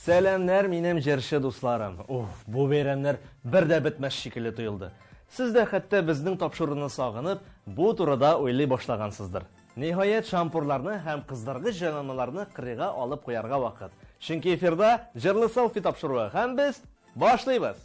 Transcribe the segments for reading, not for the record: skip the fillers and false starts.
Сәламнәр минем җырчы дусларым. Бу бәйрәмнәр бер дә бетмәс шикелле тоелды. Сез дә хәтта безнең тапшыруны сагынып, бу турыда уйлый башлагансыздыр. Ниһаять шампурларны һәм кыздыргыч җайланмаларны кырыйга алып куярга вакыт. Чөнки эфирда җырлы селфи тапшыруы һәм без башлыйбыз.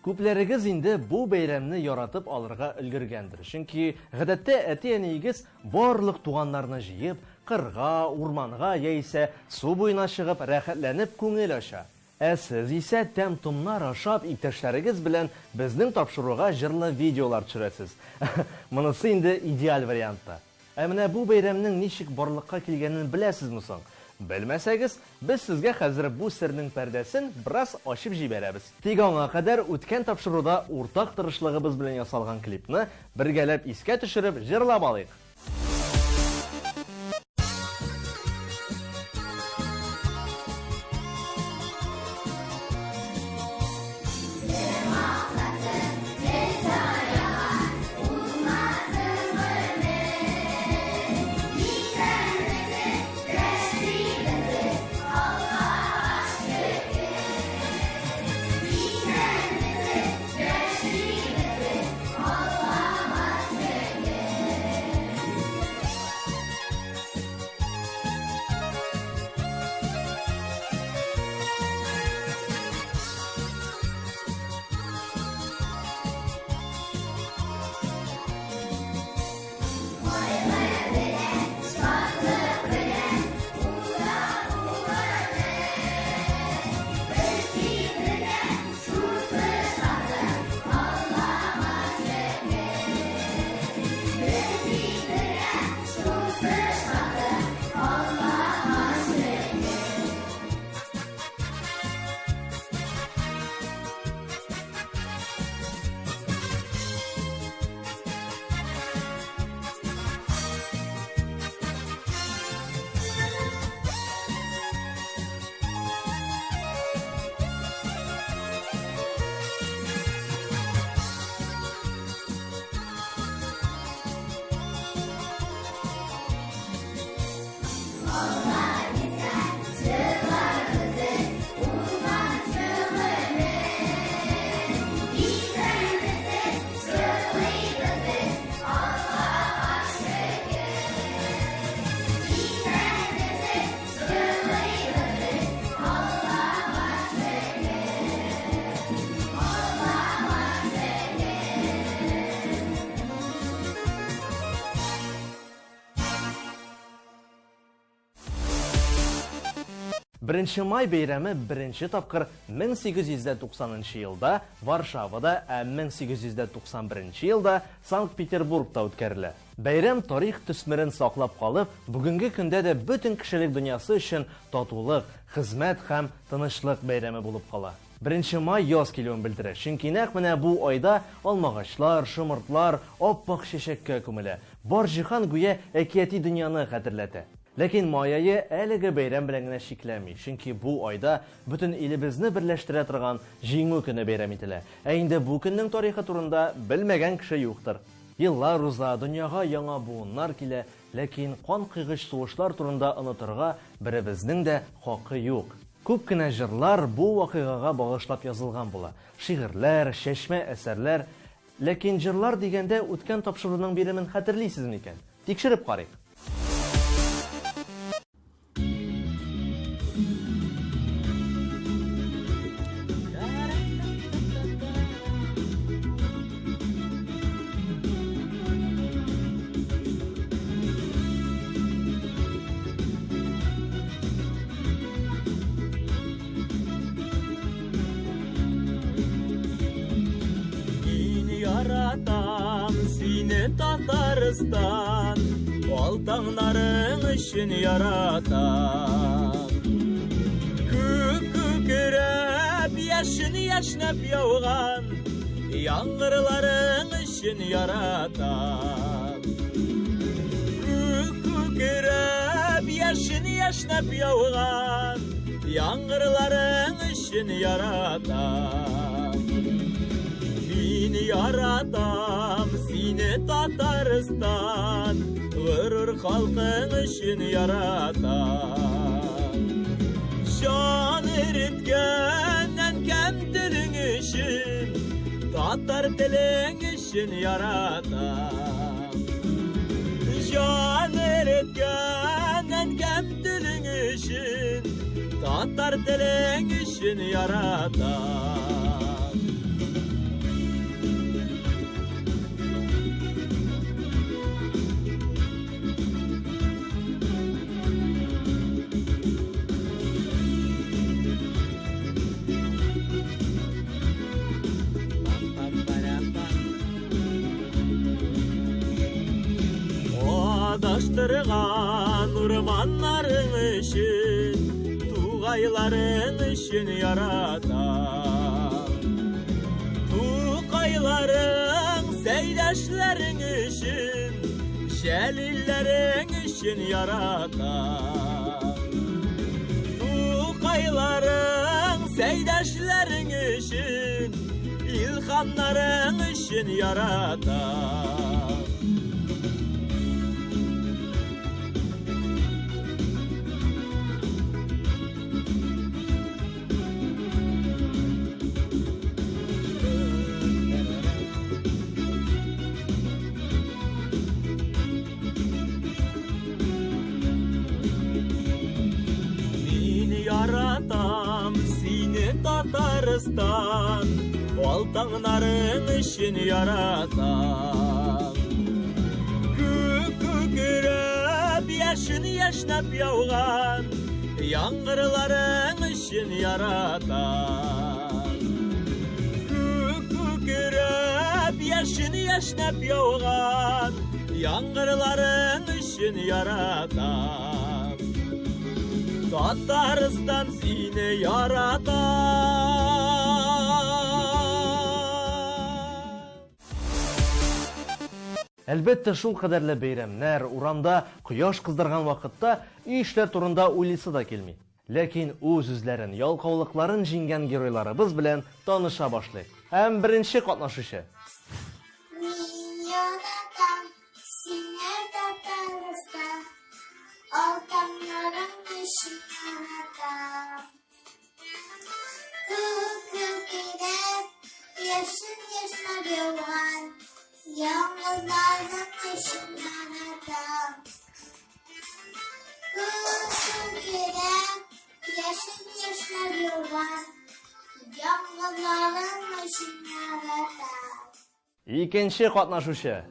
Күпләрегез инде бу бәйрәмне яратып алырга өлгергәндер. Чөнки гадәттә әти-әниегез барлык туганнарны җыеп, кырга, урманга яисә су буена чыгып рәхәтләнеп күңел ача. Ә сез исә тәм-томнар ашап иптәшләрегез белән безнең тапшыруга җырлы видеолар төшерәсез. Монысы инде идеаль вариантта. Ә менә бу бәйрәмнең ничек барлыкка килгәнен беләсезме соң? Белмәсәгез, без сезгә хәзер бу сернең пәрдәсен бераз ачып җибәрәбез. Тик аңа кадәр үткән тапшыруда уртак тырышлыгыбыз белән ясалган клипны бергәләп искә төшереп җырлап алыйк. Беренче май бәйрәме беренче тапкыр 1890 елда Варшавада, 1891 елда Санкт-Петербургта үткәрелә. Бәйрәм тарих төсмерен саклап калып, бүгенге көндә дә бөтен кешелек дөньясы өчен татулык, хезмәт һәм тынычлык бәйрәме булып кала. Беренче май яз килүен белдерә. Чөнки нәкъ менә бу айда алмагачлар, шомыртлар ап-ак чәчәккә күмелә. Бар җиһан гүя әкияти дөньяны хәтерләтә. Ләкин май ае әлеге бәйрәм белән генә шикләми, чөнки бу айда бөтен илебезне берләштерә торган җиңү көне бәйрәм ителә. Ә инде бу көннең тарихы турында белмәгән кеше юктыр. Еллар уза, дөньяга яңа буыннар килә, ләкин кан кыйгыч сугышлар турында онытырга беребезнең дә хакы юк. Күп кенә җырлар бу вакыйгага багышлап язылган була. Шигырьләр, чәчмә әсәрләр, ләкин җырлар дигәндә үткән тапшыруның биремен хәтерлисезме икән? Тикшереп карыйк. Яратам сине Татарстан, алтаңнарың өчен яратам. Күкрәп яшен яшнәп яуган, яңгырларың өчен яратам. Күкрәп яшен яшнәп яуган, яңгырларың өчен яратам. Мин яратам сине Татарстан, гөрүр халкың өчен яратам. Can eritkenden kem dilin için, tatar dilin için yaratam. Can eritkenden kem dilin için, tatar dilin için yaratam. Adaştırgan urmanların için, tuğayların için yaratam. Tuğayların seydaşların için, şelillerin için yaratam. Tuğayların seydaşların için, ilhamların için yaratam. Yaratam seni Tataristan, oltanların için yaratam. Kükürüp yaşın yaşnap yağan, yağmurların için yaratam. Kükürüp yaşın yaşnap yağan, yağmurların için yaratam. Tataristan seni yaratam. Әлбәттә, шул кадәрле бәйрәмнәр, урамда кояш кыздырган вакытта ишләр турында уйлыйсы да килми. Ләкин үз үзләрен, ялкаулыкларын җиңгән геройларыбыз белән таныша башлыйк. Һәм беренче катнашучы. Oltanların için yaratam. Kükürüp yaşın yaşnap yağan, yağmurların için yaratam. Kükürüp yaşın yaşnap yağan, yağmurların için yaratam. Икенче катнашучы.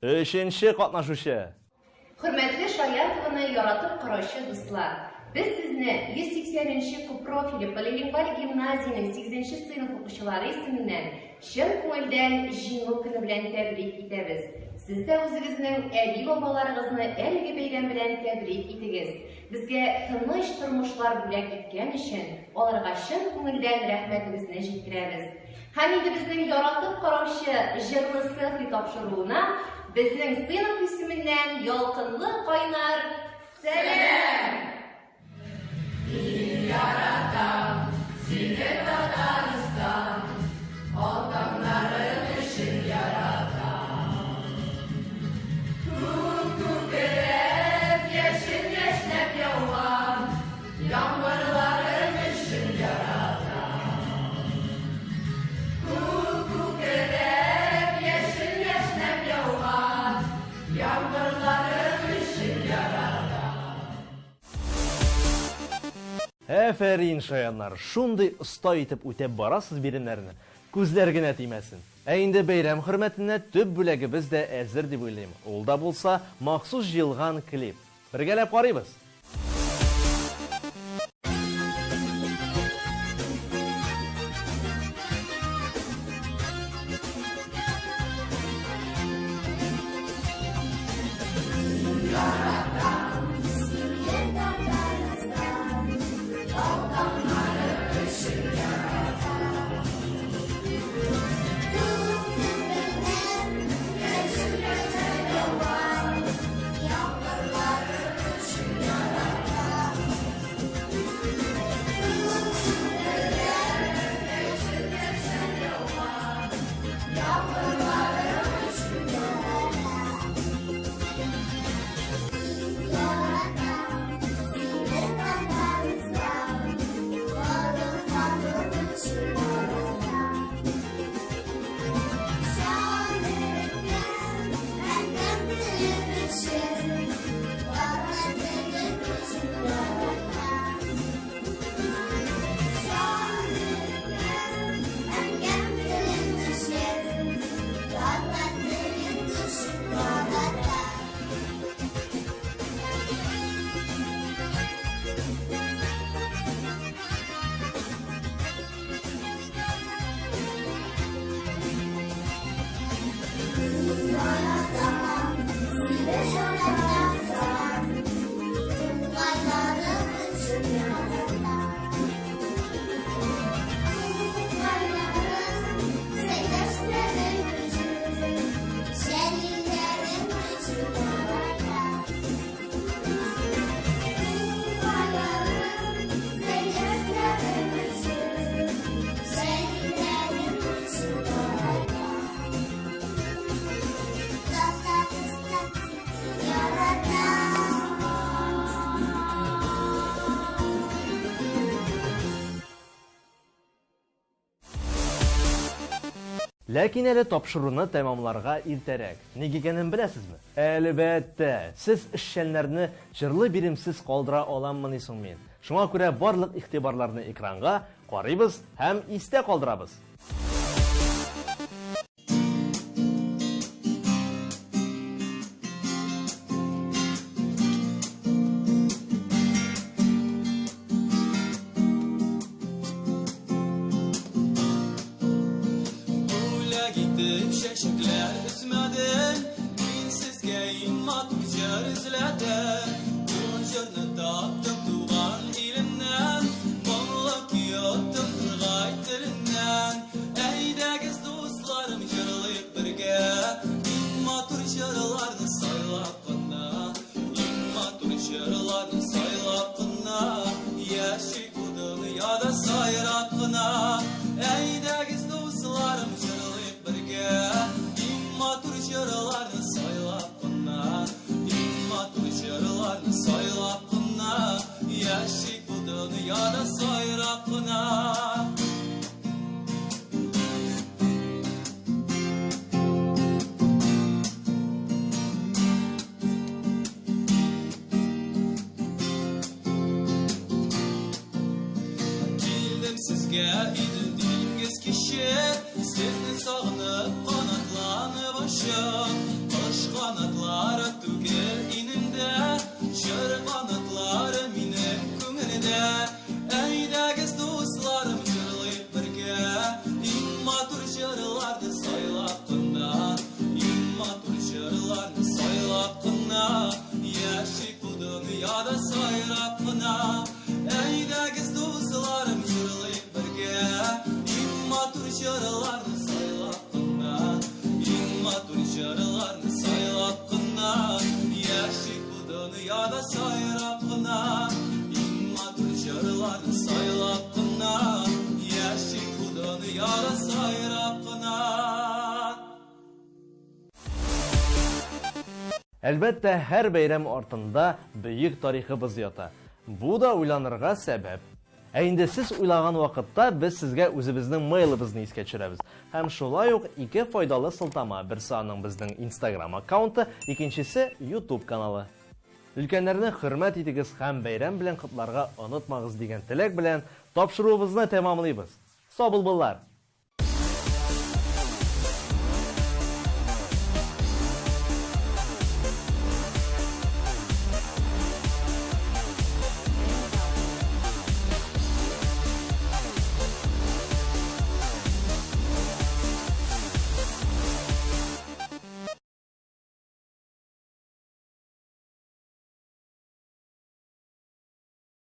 Üçüncü katnaşuşu. Hürmetli Şayatovan'ı yaratıp karşı dostlar. Biz sizni 180. profili Polilingual Gimnaziyaning 8. sınıf o'quvchilari isminden chin ko'ngildan jingu kuni bilan tabrik etamiz. Siz de o'zingizning abi bobolaringizni elgi bayram bilan tabrik etingiz. Bizga tinch turmushlar bo'lak etgan uchun ularga chin ko'ngildan rahmatimizni yetkazamiz. Hamda bizning yaratıp karşı jırlı sihri topshiruvini bizning sınıf isminden yolqinli qaynar selam. Yaratam seni Tataristan, oltanların için yaratam. Kükürüp yaşın yaşnap yağan, yağmurların için yaratam. Kükürüp yaşın yaşnap yağan, yağmurların için yaratam. Әфәрин шаяннар, шундый оста итеп үтәп барасыз биремнәрне. Күзләр генә тимәсен. Ә инде бәйрәм хөрмәтенә төп бүләгебез дә әзер дип уйлыйм. Ул да булса махсус җыелган клип. Бергәләп карыйбыз. Ләкин әле тапшыруны тәмамларга иртәрәк. Ник икәнен беләсезме? Әлбәттә, сез эшчәннәрне җырлы биремсез калдыра аламмыни соң мин. Шуңа күрә барлык игътибарларны экранга карыйбыз һәм истә калдырабыз. Şekler üsmedin, minsizge inmat ucar izledin. Ucurnu taptım tuğan ilimden, mamlak yottım kırgay dilinden. Eydegiz dostlarım jırlayıp birge, inmatur jırlarını saylap qına. İnmatur jırlarını saylap qına, yaşik bu dünyada sayrap qına. Eydegiz dostlarım jırlayıp birge, İmmatur jırlarını saylap qına, İmmatur jırlarını saylap qına, yaşik bu dünyada sayrap qına. Bildim sizge idildingiz kişi, sizni sağınıp qanatlanıp aşıp, Qış qanatları tügel inimde, Jır qanatları minim köngülde. Eydegiz dostlarım jırlayıp birge, İmmatur jırlarını saylap qına, İmmatur jırlarını saylap qına, yaşik bu dünyada sayrap qına. Eydegiz dostlarım jırlayıp birge, İmmatur jırlarını saylap qına, İmmatur jırlarını saylap qına, yaşik bu dünyada sayrap qına. İmmatur jırlarını saylap qına, yaşik bu dünyada sayrap qına. Әлбәттә, һәр бәйрәм артында бөек тарихыбыз ята. Бу да уйланырга сәбәп. Ә инде сез уйлаган вакытта без сезгә үзебезнең мейлыбызны искә төшерәбез. Һәм шулай ук ике файдалы сылтама. Берсе аның безнең Instagram аккаунты, икенчесе YouTube каналы. Өлкәннәрне хөрмәт итегез һәм бәйрәм белән котларга онытмагыз дигән теләк белән тапшыруыбызны тәмамлыйбыз. Сау булыгыз!